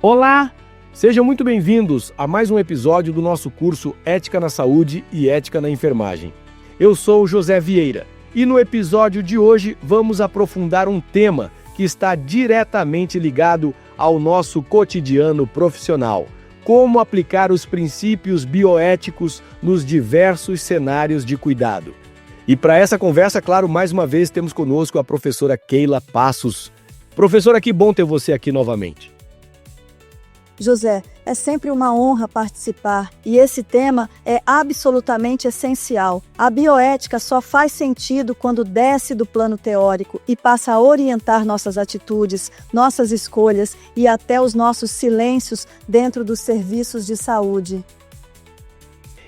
Olá! Sejam muito bem-vindos a mais um episódio do nosso curso Ética na Saúde e Ética na Enfermagem. Eu sou o José Vieira e no episódio de hoje vamos aprofundar um tema que está diretamente ligado ao nosso cotidiano profissional: como aplicar os princípios bioéticos nos diversos cenários de cuidado. E para essa conversa, claro, mais uma vez temos conosco a professora Keila Passos. Professora, que bom ter você aqui novamente. José, é sempre uma honra participar e esse tema é absolutamente essencial. A bioética só faz sentido quando desce do plano teórico e passa a orientar nossas atitudes, nossas escolhas e até os nossos silêncios dentro dos serviços de saúde.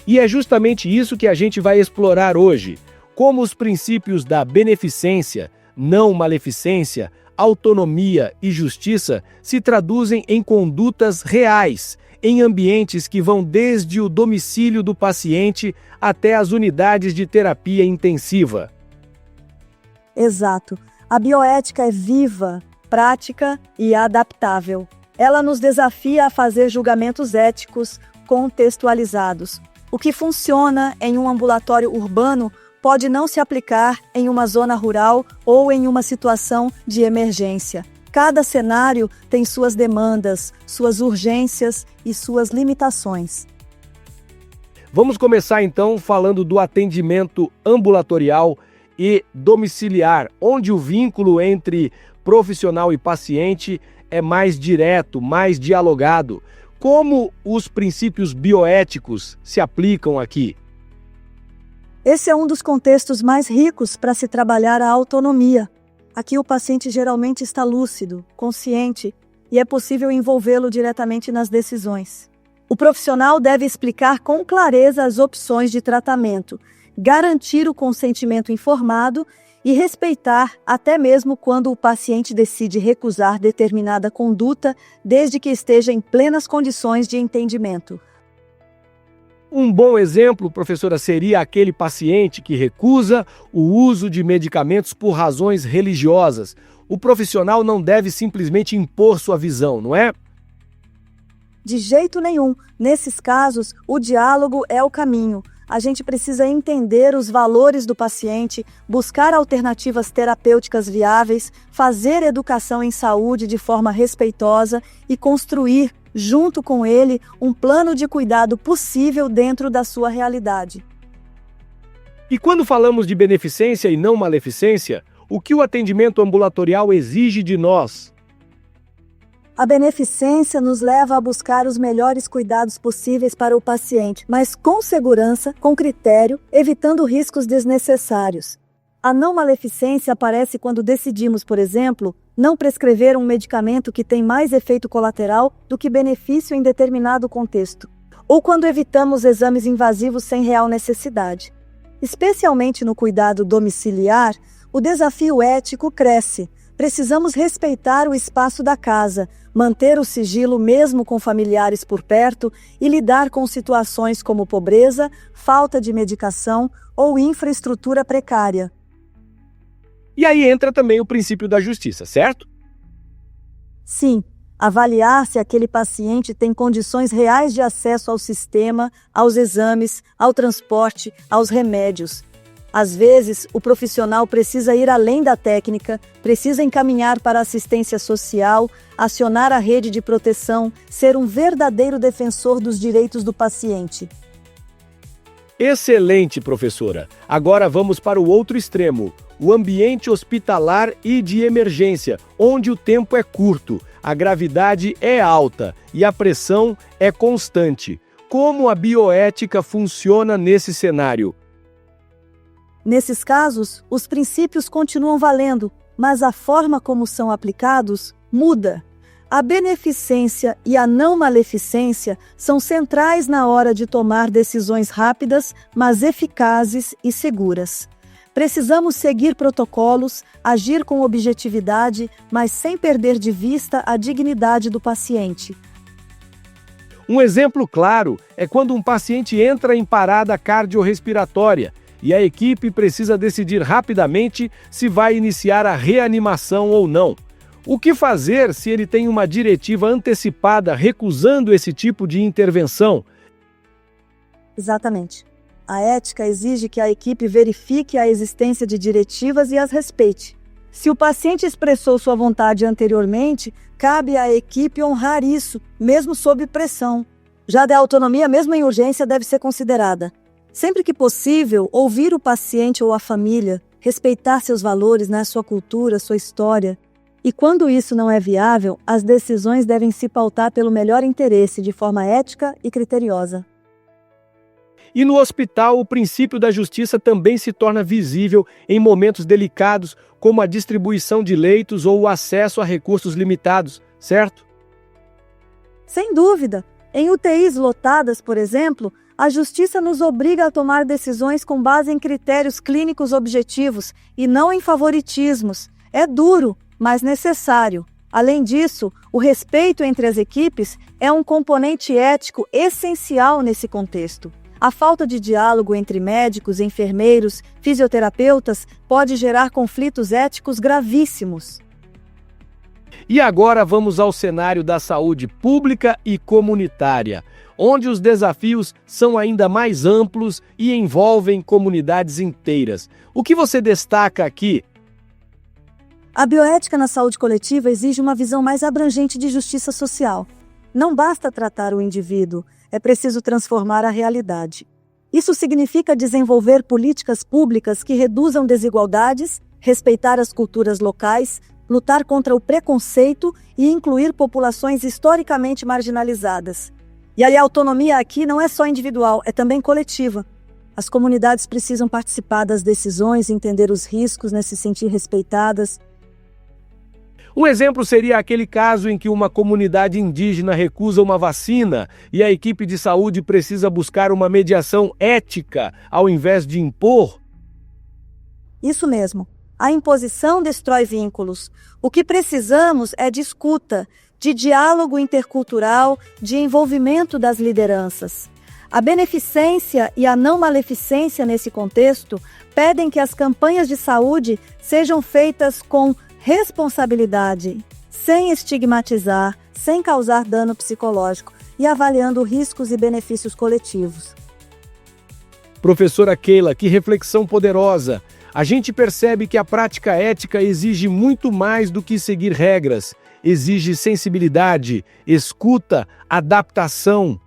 E é justamente isso que a gente vai explorar hoje: como os princípios da beneficência, não maleficência, autonomia e justiça se traduzem em condutas reais, em ambientes que vão desde o domicílio do paciente até as unidades de terapia intensiva. Exato. A bioética é viva, prática e adaptável. Ela nos desafia a fazer julgamentos éticos contextualizados. O que funciona em um ambulatório urbano pode não se aplicar em uma zona rural ou em uma situação de emergência. Cada cenário tem suas demandas, suas urgências e suas limitações. Vamos começar então falando do atendimento ambulatorial e domiciliar, onde o vínculo entre profissional e paciente é mais direto, mais dialogado. Como os princípios bioéticos se aplicam aqui? Esse é um dos contextos mais ricos para se trabalhar a autonomia. Aqui o paciente geralmente está lúcido, consciente, e é possível envolvê-lo diretamente nas decisões. O profissional deve explicar com clareza as opções de tratamento, garantir o consentimento informado e respeitar até mesmo quando o paciente decide recusar determinada conduta, desde que esteja em plenas condições de entendimento. Um bom exemplo, professora, seria aquele paciente que recusa o uso de medicamentos por razões religiosas. O profissional não deve simplesmente impor sua visão, não é? De jeito nenhum. Nesses casos, o diálogo é o caminho. A gente precisa entender os valores do paciente, buscar alternativas terapêuticas viáveis, fazer educação em saúde de forma respeitosa e construir, junto com ele, um plano de cuidado possível dentro da sua realidade. E quando falamos de beneficência e não maleficência, o que o atendimento ambulatorial exige de nós? A beneficência nos leva a buscar os melhores cuidados possíveis para o paciente, mas com segurança, com critério, evitando riscos desnecessários. A não maleficência aparece quando decidimos, por exemplo, não prescrever um medicamento que tem mais efeito colateral do que benefício em determinado contexto, ou quando evitamos exames invasivos sem real necessidade. Especialmente no cuidado domiciliar, o desafio ético cresce. Precisamos respeitar o espaço da casa, manter o sigilo mesmo com familiares por perto e lidar com situações como pobreza, falta de medicação ou infraestrutura precária. E aí entra também o princípio da justiça, certo? Sim, avaliar se aquele paciente tem condições reais de acesso ao sistema, aos exames, ao transporte, aos remédios. Às vezes, o profissional precisa ir além da técnica, precisa encaminhar para a assistência social, acionar a rede de proteção, ser um verdadeiro defensor dos direitos do paciente. Excelente, professora! Agora vamos para o outro extremo: o ambiente hospitalar e de emergência, onde o tempo é curto, a gravidade é alta e a pressão é constante. Como a bioética funciona nesse cenário? Nesses casos, os princípios continuam valendo, mas a forma como são aplicados muda. A beneficência e a não maleficência são centrais na hora de tomar decisões rápidas, mas eficazes e seguras. Precisamos seguir protocolos, agir com objetividade, mas sem perder de vista a dignidade do paciente. Um exemplo claro é quando um paciente entra em parada cardiorrespiratória e a equipe precisa decidir rapidamente se vai iniciar a reanimação ou não. O que fazer se ele tem uma diretiva antecipada recusando esse tipo de intervenção? Exatamente. A ética exige que a equipe verifique a existência de diretivas e as respeite. Se o paciente expressou sua vontade anteriormente, cabe à equipe honrar isso, mesmo sob pressão. Já a autonomia, mesmo em urgência, deve ser considerada. Sempre que possível, ouvir o paciente ou a família, respeitar seus valores, sua cultura, sua história. E quando isso não é viável, as decisões devem se pautar pelo melhor interesse, de forma ética e criteriosa. E no hospital, o princípio da justiça também se torna visível em momentos delicados, como a distribuição de leitos ou o acesso a recursos limitados, certo? Sem dúvida. Em UTIs lotadas, por exemplo, a justiça nos obriga a tomar decisões com base em critérios clínicos objetivos e não em favoritismos. É duro, mas necessário. Além disso, o respeito entre as equipes é um componente ético essencial nesse contexto. A falta de diálogo entre médicos, enfermeiros, fisioterapeutas pode gerar conflitos éticos gravíssimos. E agora vamos ao cenário da saúde pública e comunitária, onde os desafios são ainda mais amplos e envolvem comunidades inteiras. O que você destaca aqui? A bioética na saúde coletiva exige uma visão mais abrangente de justiça social. Não basta tratar o indivíduo, é preciso transformar a realidade. Isso significa desenvolver políticas públicas que reduzam desigualdades, respeitar as culturas locais, lutar contra o preconceito e incluir populações historicamente marginalizadas. E a autonomia aqui não é só individual, é também coletiva. As comunidades precisam participar das decisões, entender os riscos, se sentir respeitadas. Um exemplo seria aquele caso em que uma comunidade indígena recusa uma vacina e a equipe de saúde precisa buscar uma mediação ética ao invés de impor. Isso mesmo. A imposição destrói vínculos. O que precisamos é de escuta, de diálogo intercultural, de envolvimento das lideranças. A beneficência e a não maleficência nesse contexto pedem que as campanhas de saúde sejam feitas com responsabilidade, sem estigmatizar, sem causar dano psicológico e avaliando riscos e benefícios coletivos. Professora Keila, que reflexão poderosa! A gente percebe que a prática ética exige muito mais do que seguir regras. Exige sensibilidade, escuta, adaptação.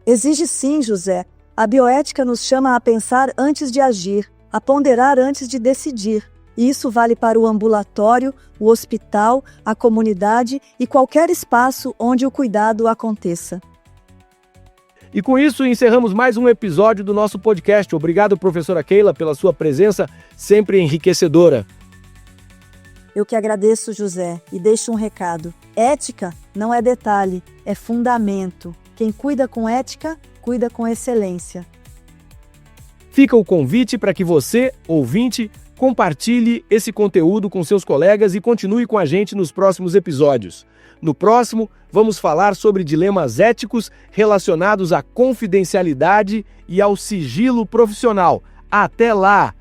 Exige sim, José. A bioética nos chama a pensar antes de agir, a ponderar antes de decidir. E isso vale para o ambulatório, o hospital, a comunidade e qualquer espaço onde o cuidado aconteça. E com isso encerramos mais um episódio do nosso podcast. Obrigado, professora Keila, pela sua presença sempre enriquecedora. Eu que agradeço, José, e deixo um recado. Ética não é detalhe, é fundamento. Quem cuida com ética, cuida com excelência. Fica o convite para que você, ouvinte, compartilhe esse conteúdo com seus colegas e continue com a gente nos próximos episódios. No próximo, vamos falar sobre dilemas éticos relacionados à confidencialidade e ao sigilo profissional. Até lá!